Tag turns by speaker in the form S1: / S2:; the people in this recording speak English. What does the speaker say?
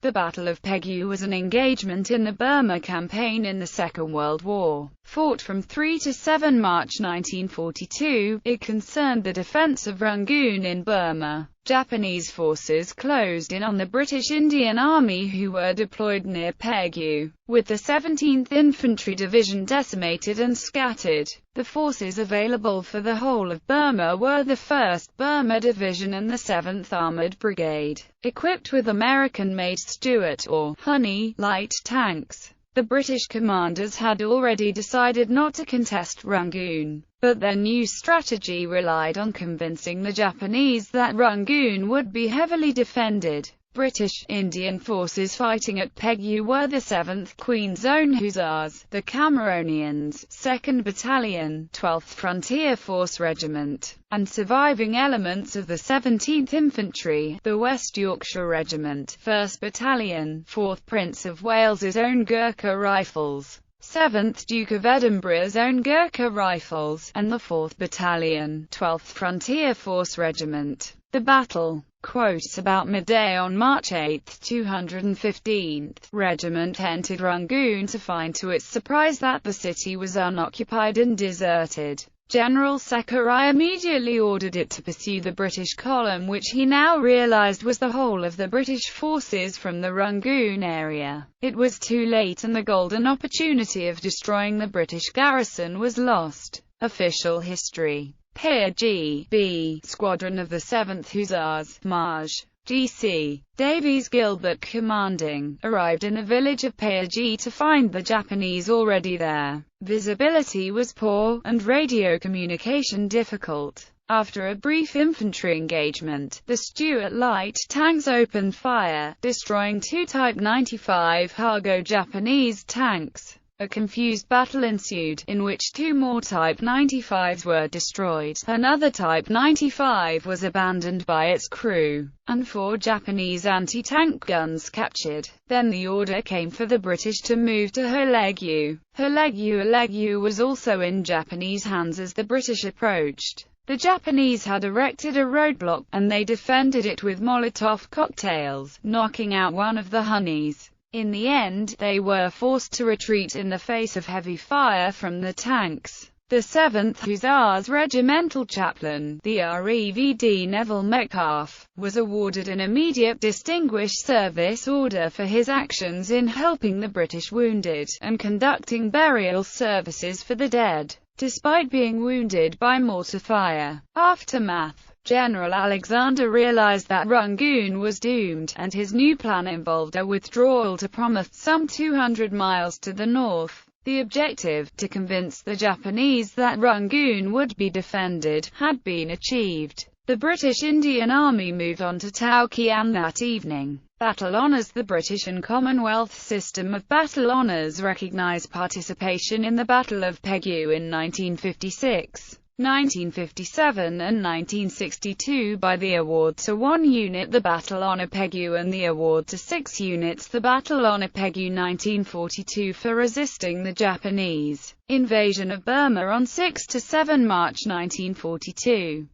S1: The Battle of Pegu was an engagement in the Burma Campaign in the Second World War. Fought from 3 to 7 March 1942, it concerned the defense of Rangoon in Burma. Japanese forces closed in on the British Indian Army who were deployed near Pegu, with the 17th Infantry Division decimated and scattered. The forces available for the whole of Burma were the 1st Burma Division and the 7th Armoured Brigade, equipped with American-made Stuart or Honey light tanks. The British commanders had already decided not to contest Rangoon, but their new strategy relied on convincing the Japanese that Rangoon would be heavily defended. British Indian forces fighting at Pegu were the 7th Queen's Own Hussars, the Cameronians, 2nd Battalion, 12th Frontier Force Regiment, and surviving elements of the 17th Infantry, the West Yorkshire Regiment, 1st Battalion, 4th Prince of Wales's Own Gurkha Rifles, 7th Duke of Edinburgh's Own Gurkha Rifles, and the 4th Battalion, 12th Frontier Force Regiment. The battle. Quotes about midday on March 8, 215th Regiment entered Rangoon to find to its surprise that the city was unoccupied and deserted. General Sakurai immediately ordered it to pursue the British column, which he now realized was the whole of the British forces from the Rangoon area. It was too late and the golden opportunity of destroying the British garrison was lost. Official history. Pegu B Squadron of the 7th Hussars, Maj. G.C. Davies Gilbert commanding, arrived in the village of Pegu to find the Japanese already there. Visibility was poor, and radio communication difficult. After a brief infantry engagement, the Stuart light tanks opened fire, destroying 2 Type 95 Hago Japanese tanks. A confused battle ensued, in which 2 more Type 95s were destroyed, another Type 95 was abandoned by its crew, and 4 Japanese anti-tank guns captured. Then the order came for the British to move to Pegu. Pegu was also in Japanese hands as the British approached. The Japanese had erected a roadblock, and they defended it with Molotov cocktails, knocking out one of the Honeys. In the end, they were forced to retreat in the face of heavy fire from the tanks. The 7th Hussars Regimental Chaplain, the REVD Neville Metcalfe, was awarded an immediate Distinguished Service Order for his actions in helping the British wounded, and conducting burial services for the dead, despite being wounded by mortar fire. Aftermath. General Alexander realized that Rangoon was doomed, and his new plan involved a withdrawal to Promoth, some 200 miles to the north. The objective, to convince the Japanese that Rangoon would be defended, had been achieved. The British Indian Army moved on to Taukian that evening. Battle honours. The British and Commonwealth system of battle honours recognise participation in the Battle of Pegu in 1956. 1957 and 1962 by the award to 1 unit the Battle Honour Pegu and the award to 6 units the Battle Honour Pegu 1942 for resisting the Japanese invasion of Burma on 6 to 7 March 1942.